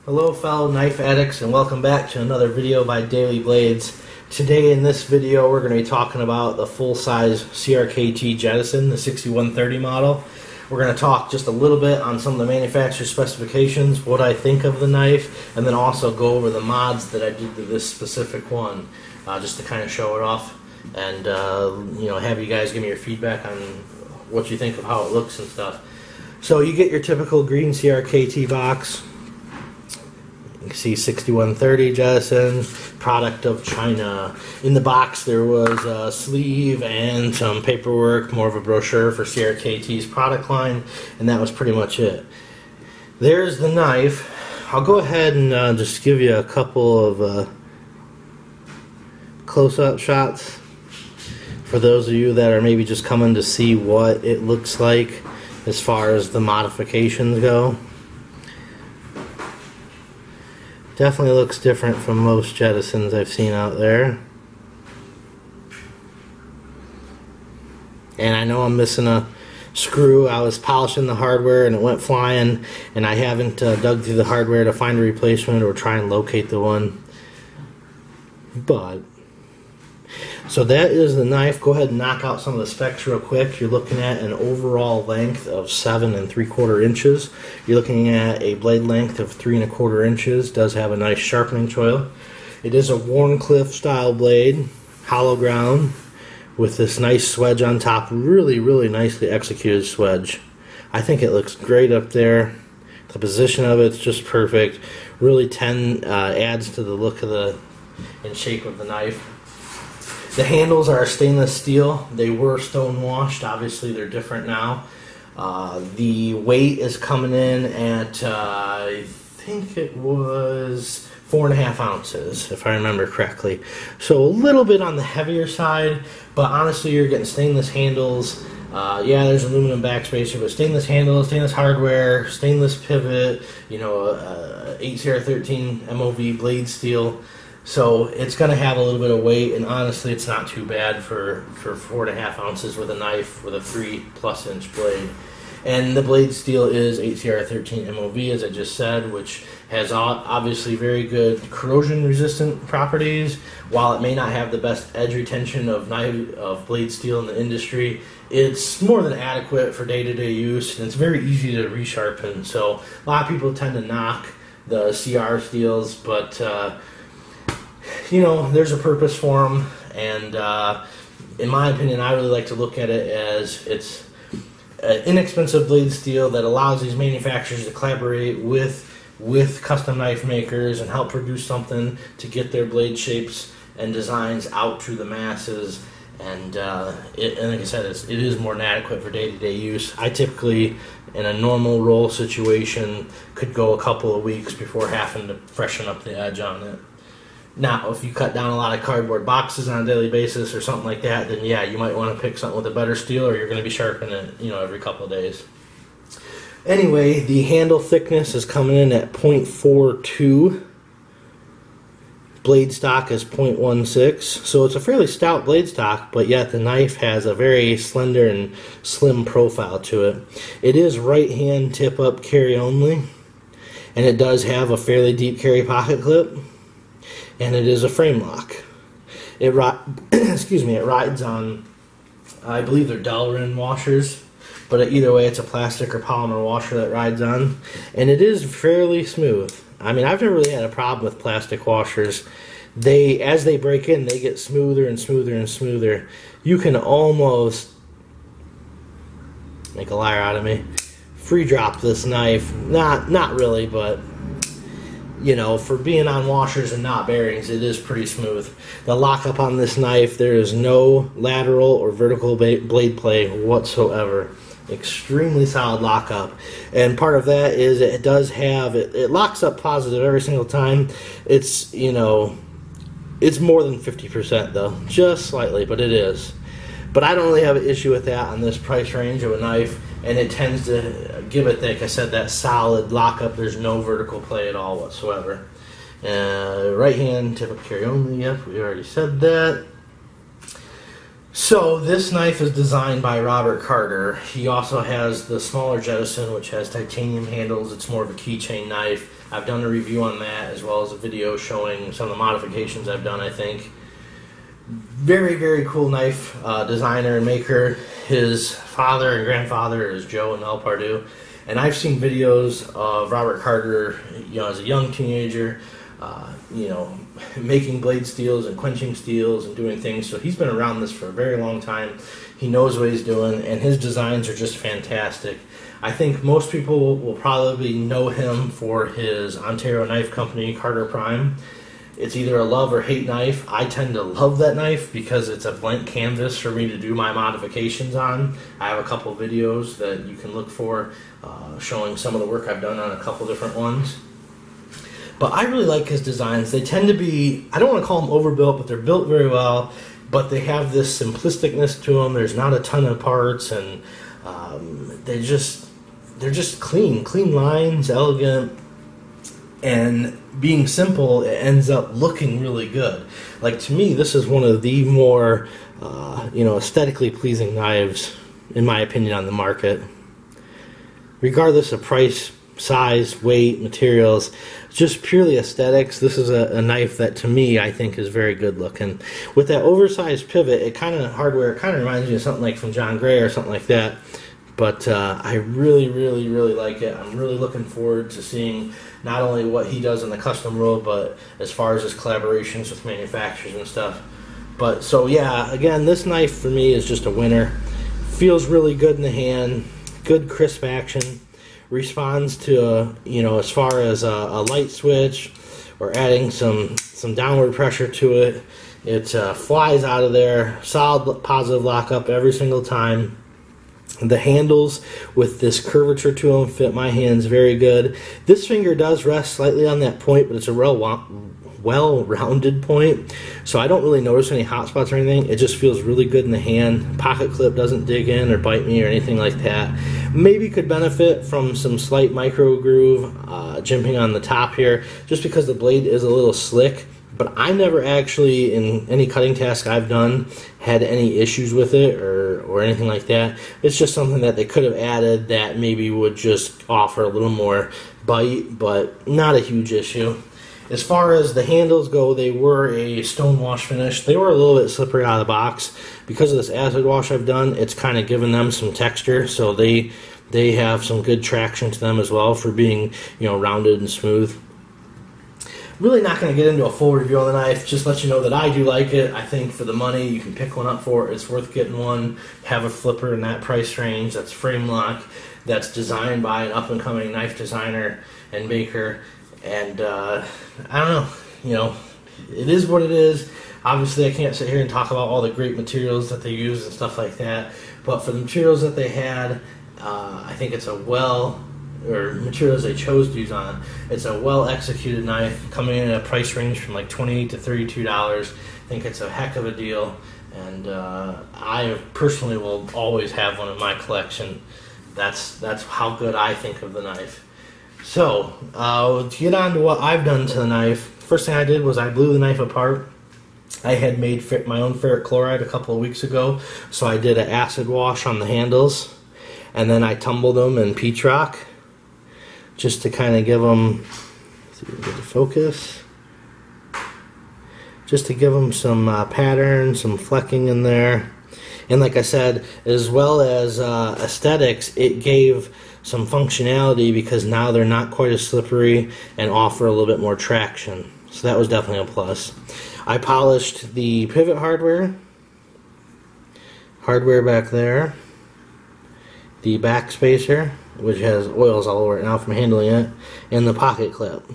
Hello fellow knife addicts, and welcome back to another video by DailyBlades. Today in this video we're going to be talking about the full-size CRKT Jettison, the 6130 model. We're going to talk just a little bit on some of the manufacturer specifications, what I think of the knife, and then also go over the mods that I did to this specific one, just to kind of show it off and have you guys give me your feedback on what you think of how it looks and stuff. So you get your typical green CRKT box. You can see 6130 Jettison, product of China. In the box there was a sleeve and some paperwork, more of a brochure for CRKT's product line, and that was pretty much it. There's the knife. I'll go ahead and just give you a couple of close-up shots for those of you that are maybe just coming to see what it looks like as far as the modifications go. Definitely looks different from most Jettisons I've seen out there. And I know I'm missing a screw. I was polishing the hardware and it went flying, and I haven't dug through the hardware to find a replacement or try and locate the one. So that is the knife. Go ahead and knock out some of the specs real quick. You're looking at an overall length of 7 3/4 inches. You're looking at a blade length of 3 1/4 inches. Does have a nice sharpening choil. It is a Warncliffe style blade, hollow ground, with this nice swedge on top. Really, really nicely executed swedge. I think it looks great up there. The position of it's just perfect. Really adds to the look of and shape of the knife. The handles are stainless steel. They were stone washed. Obviously they're different now. The weight is coming in at I think it was 4.5 ounces, if I remember correctly. So a little bit on the heavier side, but honestly you're getting stainless handles. Yeah, there's aluminum backspacer, but stainless handles, stainless hardware, stainless pivot, 8CR13 MOV blade steel. So it's going to have a little bit of weight, and honestly it's not too bad for 4.5 ounces with a knife with a 3+ inch blade. And the blade steel is 8CR13 MOV, as I just said, which has obviously very good corrosion resistant properties. While it may not have the best edge retention of blade steel in the industry, it's more than adequate for day-to-day use, and it's very easy to resharpen. So a lot of people tend to knock the CR steels, but there's a purpose for them, and in my opinion, I really like to look at it as it's an inexpensive blade steel that allows these manufacturers to collaborate with custom knife makers and help produce something to get their blade shapes and designs out to the masses. And like I said, it is more than adequate for day-to-day use. I typically, in a normal roll situation, could go a couple of weeks before having to freshen up the edge on it. Now, if you cut down a lot of cardboard boxes on a daily basis or something like that, then yeah, you might want to pick something with a better steel, or you're going to be sharpening it, every couple of days. Anyway, the handle thickness is coming in at 0.42. Blade stock is 0.16. So it's a fairly stout blade stock, but yet the knife has a very slender and slim profile to it. It is right hand tip up carry only, and it does have a fairly deep carry pocket clip. And it is a frame lock. It rides on, I believe they're Delrin washers, but either way, it's a plastic or polymer washer that rides on, and it is fairly smooth. I mean, I've never really had a problem with plastic washers. As they break in, they get smoother and smoother and smoother. You can almost make a liar out of me. Free drop this knife. Not really, but for being on washers and not bearings, it is pretty smooth. The lockup on this knife, there is no lateral or vertical blade play whatsoever. Extremely solid lockup. And part of that is it does have, it locks up positive every single time. It's, it's more than 50% though. Just slightly, but it is. But I don't really have an issue with that on this price range of a knife, and it tends to give it, like I said, that solid lockup. There's no vertical play at all whatsoever. Right hand tip up carry only, yep, we already said that. So this knife is designed by Robert Carter. He also has the smaller Jettison, which has titanium handles. It's more of a keychain knife. I've done a review on that, as well as a video showing some of the modifications I've done, I think. Very, very cool knife designer and maker. His father and grandfather is Joe and Mel Pardue. And I've seen videos of Robert Carter, as a young teenager, making blade steels and quenching steels and doing things. So he's been around this for a very long time. He knows what he's doing, and his designs are just fantastic. I think most people will probably know him for his Ontario knife company, Carter Prime. It's either a love or hate knife. I tend to love that knife because it's a blank canvas for me to do my modifications on. I have a couple videos that you can look for showing some of the work I've done on a couple different ones. But I really like his designs. They tend to be, I don't want to call them overbuilt, but they're built very well. But they have this simplisticness to them. There's not a ton of parts, and they're just clean lines, elegant, and being simple, it ends up looking really good. Like, to me, this is one of the more aesthetically pleasing knives, in my opinion, on the market. Regardless of price, size, weight, materials, just purely aesthetics, this is a knife that, to me, I think is very good looking. With that oversized pivot, it kind of reminds me of something like from John Gray or something like that. But I really, really, really like it. I'm really looking forward to seeing not only what he does in the custom world, but as far as his collaborations with manufacturers and stuff. But so yeah, again, this knife for me is just a winner. Feels really good in the hand, good crisp action. Responds to as far as a light switch or adding some downward pressure to it, it flies out of there. Solid positive lockup every single time. The handles with this curvature to them fit my hands very good. This finger does rest slightly on that point, but it's a well-rounded point, so I don't really notice any hot spots or anything. It just feels really good in the hand. Pocket clip doesn't dig in or bite me or anything like that. Maybe could benefit from some slight micro groove jimping on the top here, just because the blade is a little slick. But I never actually, in any cutting task I've done, had any issues with it or anything like that. It's just something that they could have added that maybe would just offer a little more bite, but not a huge issue. As far as the handles go, they were a stone wash finish. They were a little bit slippery out of the box. Because of this acid wash I've done, it's kind of given them some texture, so they have some good traction to them as well for being, rounded and smooth. Really not going to get into a full review on the knife, just let you know that I do like it. I think for the money, you can pick one up for it. It's worth getting one. Have a flipper in that price range that's frame lock, that's designed by an up-and-coming knife designer and maker. And I don't know, it is what it is. Obviously, I can't sit here and talk about all the great materials that they use and stuff like that. But for the materials that they had, I think it's materials they chose to use on it. It's a well-executed knife, coming in at a price range from like $28 to $32. I think it's a heck of a deal, and I personally will always have one in my collection. That's how good I think of the knife. So, to get on to what I've done to the knife, first thing I did was I blew the knife apart. I had made my own ferric chloride a couple of weeks ago, so I did an acid wash on the handles, and then I tumbled them in peach rock, just to kind of give them, see if we can get the focus, just to give them some pattern, some flecking in there. And like I said, as well as aesthetics, it gave some functionality because now they're not quite as slippery and offer a little bit more traction. So that was definitely a plus. I polished the pivot hardware back there, the back spacer, which has oils all over it now from handling it, and the pocket clip.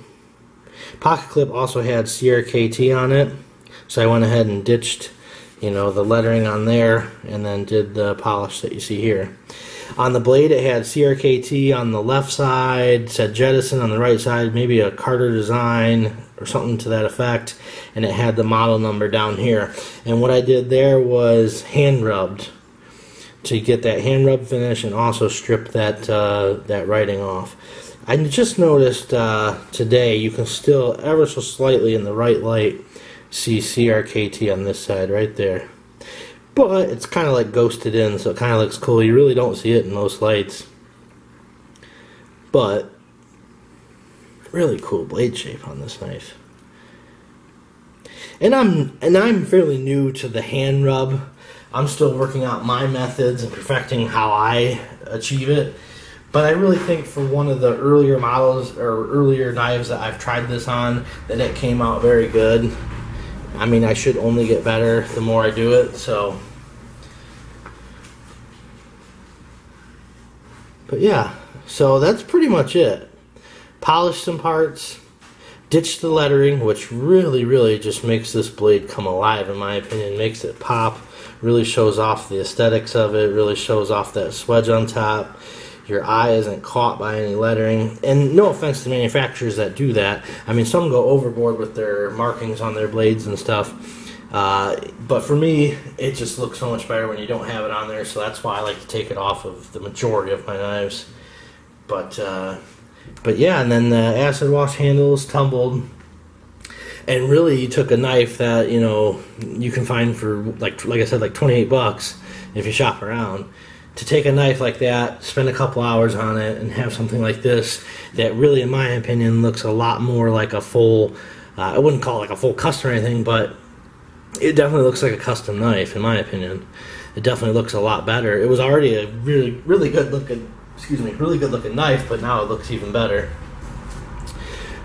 Pocket clip also had CRKT on it, so I went ahead and ditched the lettering on there and then did the polish that you see here. On the blade, it had CRKT on the left side, said Jettison on the right side, maybe a Carter design or something to that effect, and it had the model number down here. And what I did there was hand rubbed to get that hand rub finish and also strip that writing off. I just noticed today you can still ever so slightly in the right light see CRKT on this side right there. but it's kind of like ghosted in, so it kind of looks cool. You really don't see it in most lights, but really cool blade shape on this knife. And I'm fairly new to the hand rub. I'm still working out my methods and perfecting how I achieve it. But I really think for one of the earlier models or earlier knives that I've tried this on, that it came out very good. I mean, I should only get better the more I do it, so. But yeah, so that's pretty much it. Polished some parts, ditched the lettering, which really just makes this blade come alive, in my opinion. Makes it pop, really shows off the aesthetics of it, really shows off that swedge on top. Your eye isn't caught by any lettering. And no offense to manufacturers that do that. I mean, some go overboard with their markings on their blades and stuff. But for me, it just looks so much better when you don't have it on there. So that's why I like to take it off of the majority of my knives. But yeah, and then the acid wash handles tumbled. And really, you took a knife that, you know, you can find for, like I said, like 28 bucks if you shop around. To take a knife like that, spend a couple hours on it, and have something like this that really, in my opinion, looks a lot more like a full, I wouldn't call it like a full custom or anything, but it definitely looks like a custom knife, in my opinion. It definitely looks a lot better. It was already a really good looking, really good looking knife, but now it looks even better.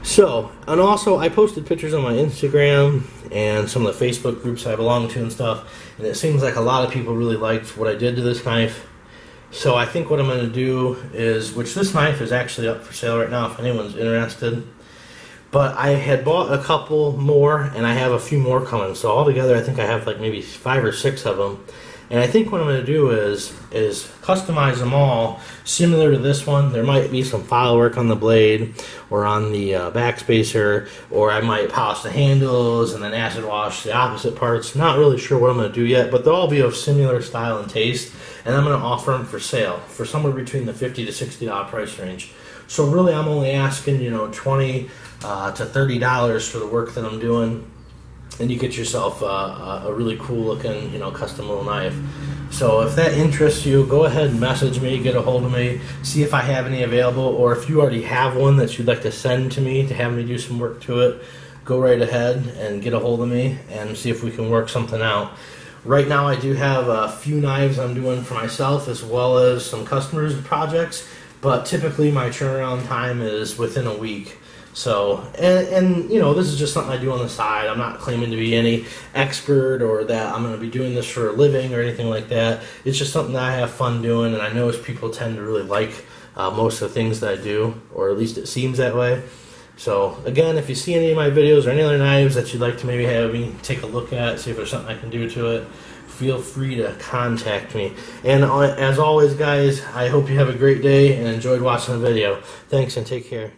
So, and also I posted pictures on my Instagram and some of the Facebook groups I belong to and stuff, and it seems like a lot of people really liked what I did to this knife. So I think what I'm going to do is, which this knife is actually up for sale right now if anyone's interested, but I had bought a couple more and I have a few more coming. So altogether I think I have like maybe 5 or 6 of them. And I think what I'm going to do is customize them all similar to this one. There might be some file work on the blade or on the backspacer, or I might polish the handles and then acid wash the opposite parts. Not really sure what I'm going to do yet, but they'll all be of similar style and taste. And I'm going to offer them for sale for somewhere between the $50 to $60 price range. So really I'm only asking, you know, $20 to $30 for the work that I'm doing. And you get yourself a really cool looking, you know, custom little knife. So if that interests you, go ahead and message me, get a hold of me, see if I have any available, or if you already have one that you'd like to send to me to have me do some work to it, go right ahead and get a hold of me and see if we can work something out. Right now I do have a few knives I'm doing for myself as well as some customers' projects, but typically my turnaround time is within a week. So, and you know, this is just something I do on the side. I'm not claiming to be any expert or that I'm going to be doing this for a living or anything like that. It's just something that I have fun doing, and I know people tend to really like most of the things that I do, or at least it seems that way. So, again, if you see any of my videos or any other knives that you'd like to maybe have me take a look at, see if there's something I can do to it, feel free to contact me. And as always, guys, I hope you have a great day and enjoyed watching the video. Thanks and take care.